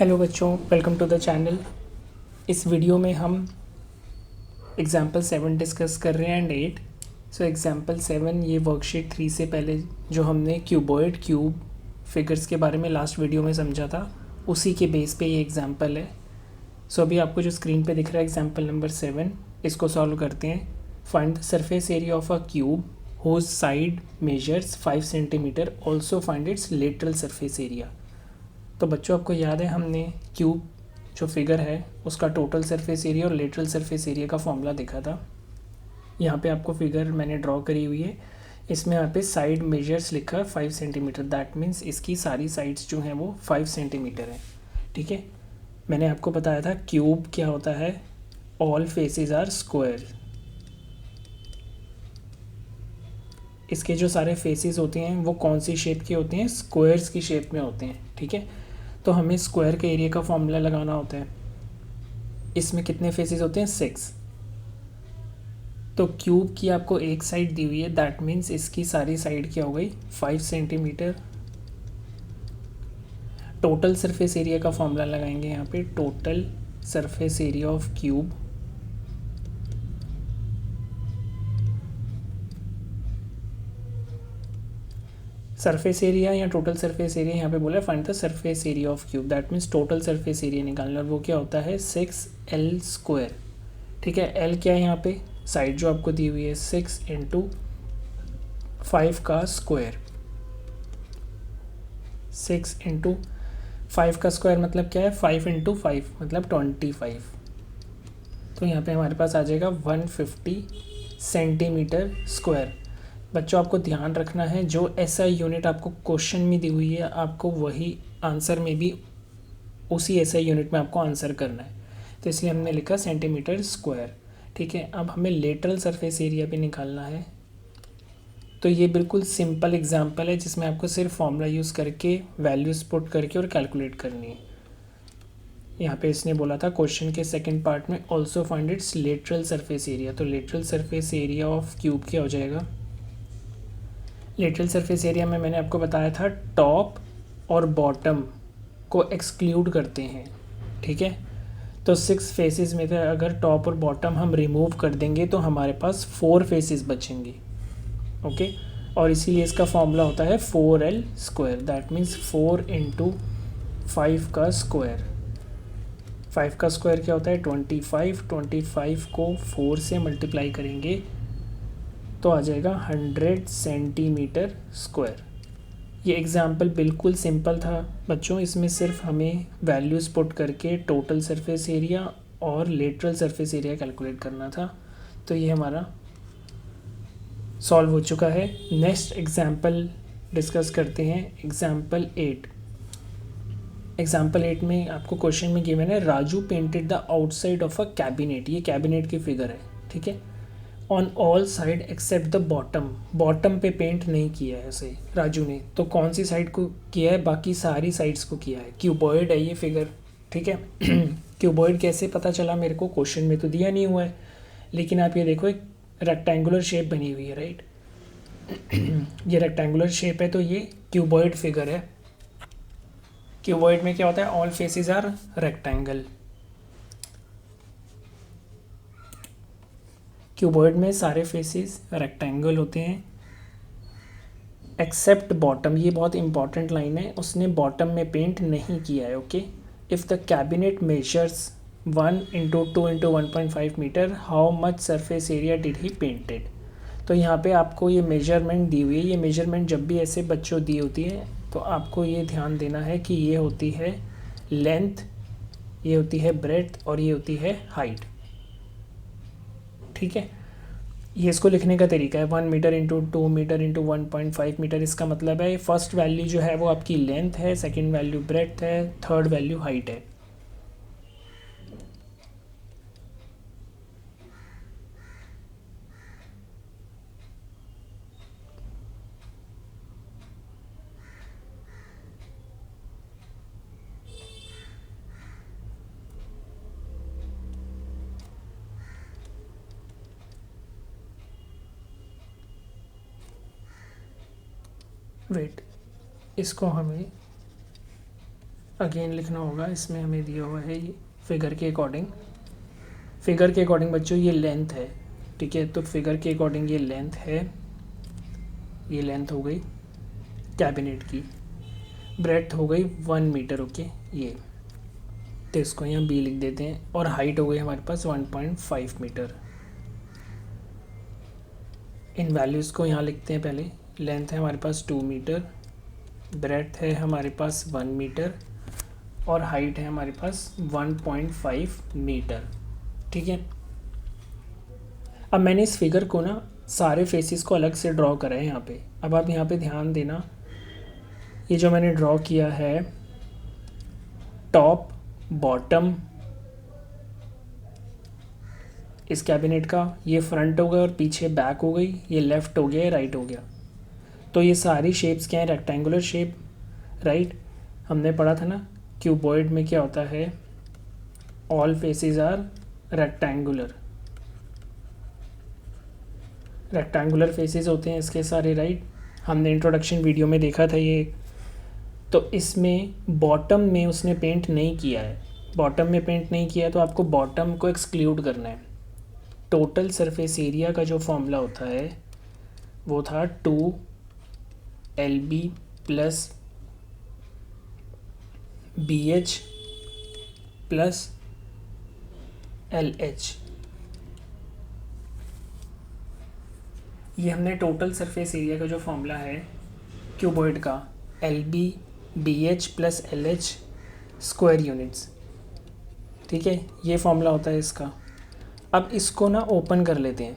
Hello बच्चों, welcome to the channel. इस video में हम एग्जाम्पल 7 डिस्कस कर रहे हैं एंड 8। सो एग्जाम्पल 7 ये वर्कशीट 3 से पहले जो हमने क्यूबॉइड क्यूब फिगर्स के बारे में लास्ट वीडियो में समझा था, उसी के बेस पे ये एग्जाम्पल है। सो अभी आपको जो स्क्रीन पे दिख रहा है एग्जाम्पल नंबर 7, इसको सॉल्व करते हैं। Find the surface area of a cube whose side measures 5 centimetre, also find its lateral surface area. तो बच्चों, आपको याद है हमने क्यूब जो फिगर है उसका टोटल सरफेस एरिया और लेटरल सरफेस एरिया का फॉर्मूला देखा था। यहाँ पे आपको फिगर मैंने ड्रॉ करी हुई है। इसमें यहाँ पे साइड मेजर्स लिखा है 5 सेंटीमीटर। दैट मीन्स इसकी सारी साइड्स जो हैं वो 5 सेंटीमीटर हैं। ठीक है, मैंने आपको बताया था क्यूब क्या होता है, ऑल फेसेस आर स्क्वायर। इसके जो सारे फेसेस होते हैं वो कौन सी शेप के होते हैं, स्क्वायर्स की शेप में होते हैं। ठीक है, तो हमें स्क्वायर के एरिया का फॉर्मूला लगाना होता है। इसमें कितने फेसेस होते हैं, 6। तो क्यूब की आपको एक साइड दी हुई है, दैट मीन्स इसकी सारी साइड क्या हो गई, 5 सेंटीमीटर। टोटल सरफेस एरिया का फॉर्मूला लगाएंगे यहाँ पे, total surface area of cube surface area या टोटल सरफेस एरिया, यहाँ पे बोला है find the surface area of cube. That means total surface area निकालना, और वो क्या होता है 6L स्क्वायर। ठीक है, L क्या है यहाँ पे, साइड जो आपको दी हुई है 6 इंटू 5 का स्क्वायर। 6 इंटू 5 का स्क्वायर मतलब क्या है, 5 इंटू 5 मतलब 25। तो यहाँ पे हमारे पास आ जाएगा 150 सेंटीमीटर स्क्वायर। बच्चों, आपको ध्यान रखना है जो ऐसा यूनिट आपको क्वेश्चन में दी हुई है, आपको वही आंसर में भी उसी ऐसा यूनिट में आपको आंसर करना है। तो इसलिए हमने लिखा सेंटीमीटर स्क्वायर। ठीक है, अब हमें लेटरल सरफेस एरिया भी निकालना है। तो ये बिल्कुल सिंपल एग्जांपल है जिसमें आपको सिर्फ फॉर्मूला यूज़ करके वैल्यूज पुट करके और कैलकुलेट करनी है। यहाँ पे इसने बोला था क्वेश्चन के सेकंड पार्ट में also find its lateral surface area. तो lateral surface area of cube क्या हो जाएगा, लेटरल सरफेस एरिया में मैंने आपको बताया था टॉप और बॉटम को एक्सक्लूड करते हैं। ठीक है, तो 6 फेसेस में से अगर टॉप और बॉटम हम रिमूव कर देंगे तो हमारे पास 4 फेसेस बचेंगे। ओके, और इसीलिए इसका फॉर्मूला होता है 4L square. That means 4 into 5 का स्क्वायर। 5 का स्क्वायर क्या होता है 25। 25 को 4 से मल्टीप्लाई करेंगे तो आ जाएगा 100 सेंटीमीटर स्क्वायर। ये एग्जाम्पल बिल्कुल सिंपल था बच्चों, इसमें सिर्फ हमें वैल्यूज़ पुट करके टोटल सरफेस एरिया और लेटरल सरफेस एरिया कैलकुलेट करना था। तो ये हमारा सॉल्व हो चुका है। नेक्स्ट एग्जाम्पल डिस्कस करते हैं, एग्जाम्पल 8। एग्जाम्पल 8 में आपको क्वेश्चन में गिवन है Raju painted the outside of a cabinet. ये कैबिनेट की फिगर है। ठीक है, on all side except the bottom. Bottom पे पेंट नहीं किया है ऐसे राजू ने, तो कौन सी साइड को किया है, बाकी सारी साइड्स को किया है। क्यूबॉइड है ये फिगर। ठीक है क्यूबॉइड कैसे पता चला मेरे को, क्वेश्चन में तो दिया नहीं हुआ है, लेकिन आप ये देखो एक रेक्टेंगुलर शेप बनी हुई है, राइट ये रेक्टेंगुलर शेप है तो ये क्यूबॉइड फिगर है। क्यूबॉइड में क्या होता है, all faces are rectangle. Cuboid में सारे फेसेस रेक्टेंगल होते हैं एक्सेप्ट बॉटम। ये बहुत इंपॉर्टेंट लाइन है, उसने बॉटम में पेंट नहीं किया है। Okay, if the cabinet measures 1 into 2 into 1.5 metre, how much surface area did he painted. तो यहाँ पे आपको ये मेजरमेंट दी हुई है। ये मेजरमेंट जब भी ऐसे बच्चों दी होती है तो आपको ये ध्यान देना है कि ये होती है लेंथ, ये होती है ब्रेड्थ और ये होती है हाइट। ठीक है, ये इसको लिखने का तरीका है 1 metre into 2 metre into 1.5 metre. इसका मतलब है फर्स्ट वैल्यू जो है वो आपकी लेंथ है, सेकंड वैल्यू ब्रेड्थ है, थर्ड वैल्यू हाइट है। वेट, इसको हमें अगेन लिखना होगा, इसमें हमें दिया हुआ है ये फिगर के अकॉर्डिंग। फिगर के अकॉर्डिंग बच्चों ये लेंथ है, ठीक है। तो फिगर के अकॉर्डिंग ये लेंथ है, ये लेंथ हो गई कैबिनेट की। ब्रेड्थ हो गई 1 मीटर, ओके। ये तो इसको यहाँ बी लिख देते हैं। और हाइट हो गई हमारे पास 1.5 मीटर। इन वैल्यूज़ को यहाँ लिखते हैं पहले। लेंथ है हमारे पास 2 मीटर, ब्रेड्थ है हमारे पास 1 मीटर, और हाइट है हमारे पास 1.5 मीटर, ठीक है। अब मैंने इस फिगर को ना सारे फेसेस को अलग से ड्रॉ करा है यहाँ पे। अब आप यहाँ पे ध्यान देना, ये जो मैंने ड्रॉ किया है टॉप बॉटम इस कैबिनेट का, ये फ्रंट हो गया और पीछे बैक हो गई, ये लेफ़्ट हो गया, राइट हो गया। तो ये सारी शेप्स क्या है, रेक्टेंगुलर शेप, राइट। हमने पढ़ा था ना क्यूबॉइड में क्या होता है, all faces are rectangular, rectangular faces होते हैं इसके सारे, राइट। हमने इंट्रोडक्शन वीडियो में देखा था ये। तो इसमें बॉटम में उसने पेंट नहीं किया है, बॉटम में पेंट नहीं किया है, तो आपको बॉटम को एक्सक्लूड करना है। टोटल सरफेस एरिया का जो फॉर्मूला होता है वो था 2LB plus BH plus LH। ये हमने टोटल सरफेस एरिया का जो फॉर्मूला है क्यूबॉइड का, LB BH plus LH square units, ठीक है। ये फॉर्मूला होता है इसका। अब इसको ना ओपन कर लेते हैं,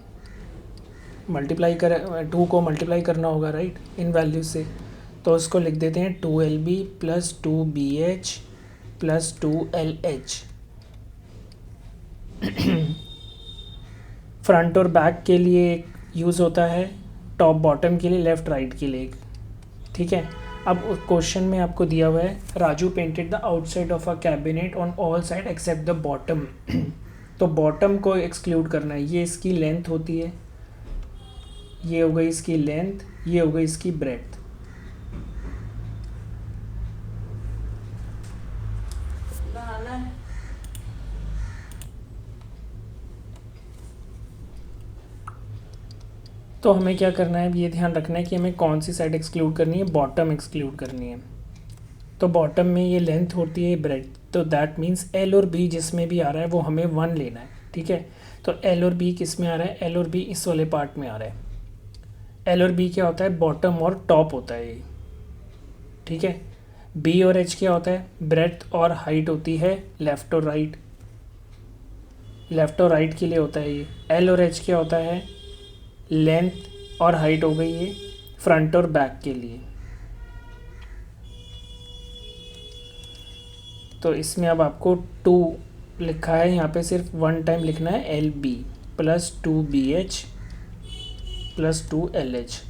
मल्टीप्लाई कर 2 को मल्टीप्लाई करना होगा, राइट, इन वैल्यू से। तो इसको लिख देते हैं 2LB plus 2BH plus 2LH। Front और बैक के लिए यूज़ होता है, टॉप बॉटम के लिए, लेफ़्ट राइट के लिए, ठीक है। अब क्वेश्चन में आपको दिया हुआ है Raju painted the outside of a cabinet on all side except the bottom. तो बॉटम को एक्सक्लूड करना है। ये इसकी लेंथ होती है, ये हो गई इसकी लेंथ, ये हो गई इसकी ब्रेड्थ। तो हमें क्या करना है, ये ध्यान रखना है कि हमें कौन सी साइड एक्सक्लूड करनी है, बॉटम एक्सक्लूड करनी है। तो बॉटम में ये लेंथ होती है ब्रेड, तो दैट मीन्स L और B जिसमें भी आ रहा है वो हमें 1 लेना है, ठीक है। तो L और B किस में आ रहा है, L और B इस वाले पार्ट में आ रहा है। L और B क्या होता है, बॉटम और टॉप होता है ये, ठीक है। B और H क्या होता है, ब्रेड्थ और हाइट होती है, लेफ़्ट और राइट, लेफ़्ट और राइट के लिए होता है ये। L और H क्या होता है, लेंथ और हाइट हो गई ये फ्रंट और बैक के लिए। तो इसमें अब आपको 2 लिखा है यहाँ पे, सिर्फ 1 टाइम लिखना है, LB plus 2BH plus 2LH।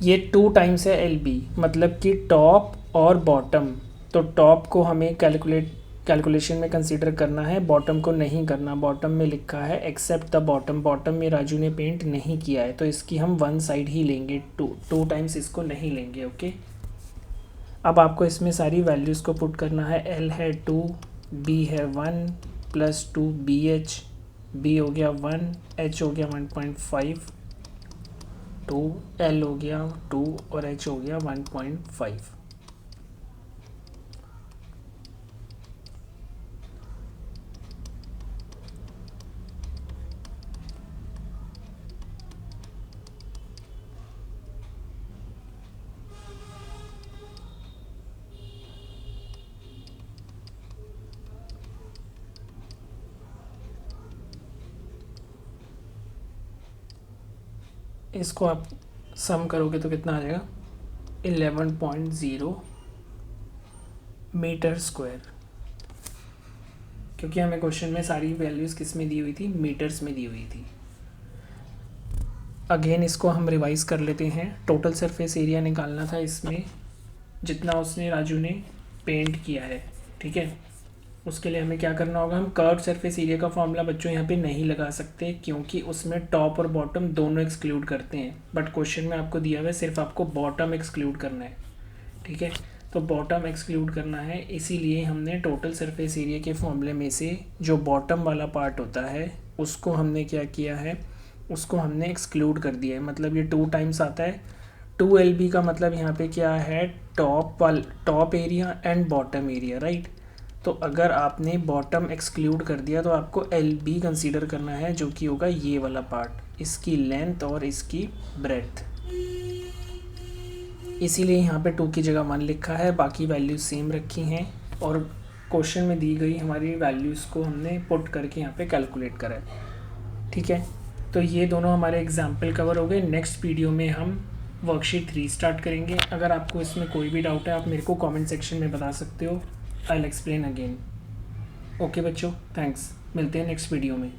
ये 2 टाइम्स है LB, मतलब कि टॉप और बॉटम। तो टॉप को हमें कैलकुलेशन में कंसीडर करना है, बॉटम को नहीं करना। बॉटम में लिखा है एक्सेप्ट द बॉटम, बॉटम में राजू ने पेंट नहीं किया है, तो इसकी हम 1 साइड ही लेंगे, 2 टाइम्स इसको नहीं लेंगे, ओके। अब आपको इसमें सारी वैल्यूज़ को पुट करना है। L है 2, B है 1 प्लस 2BH, B हो गया 1, H हो गया 1.5, 2L हो गया 2 और H हो गया 1.5। इसको आप सम करोगे तो कितना आ जाएगा, 11.0 मीटर स्क्वायर, क्योंकि हमें क्वेश्चन में सारी वैल्यूज़ किस में दी हुई थी, मीटर्स में दी हुई थी। अगेन इसको हम रिवाइज कर लेते हैं। टोटल सरफेस एरिया निकालना था इसमें, जितना उसने राजू ने पेंट किया है, ठीक है। उसके लिए हमें क्या करना होगा, हम कर्व सरफेस एरिया का फॉर्मूला बच्चों यहाँ पे नहीं लगा सकते, क्योंकि उसमें टॉप और बॉटम दोनों एक्सक्लूड करते हैं। बट क्वेश्चन में आपको दिया हुआ है सिर्फ आपको बॉटम एक्सक्लूड करना है, ठीक है। तो बॉटम एक्सक्लूड करना है, इसीलिए हमने टोटल सरफेस एरिया के फॉर्मूले में से जो बॉटम वाला पार्ट होता है उसको हमने क्या किया है, उसको हमने एक्सक्लूड कर दिया है। मतलब ये 2 टाइम्स आता है। 2LB का मतलब यहाँ पे क्या है, top area and bottom area, right. तो अगर आपने बॉटम एक्सक्लूड कर दिया तो आपको LB कंसीडर करना है, जो कि होगा ये वाला पार्ट, इसकी लेंथ और इसकी ब्रेड्थ। इसीलिए यहाँ पे 2 की जगह 1 लिखा है, बाकी वैल्यूज सेम रखी हैं और क्वेश्चन में दी गई हमारी वैल्यूज़ को हमने पुट करके यहाँ पे कैलकुलेट करा है। ठीक है, तो ये दोनों हमारे एग्जाम्पल कवर हो गए। नेक्स्ट वीडियो में हम वर्कशीट 3 स्टार्ट करेंगे। अगर आपको इसमें कोई भी डाउट है आप मेरे को कमेंट सेक्शन में बता सकते हो। I will explain again. Okay बच्चों, थैंक्स, मिलते हैं नेक्स्ट वीडियो में।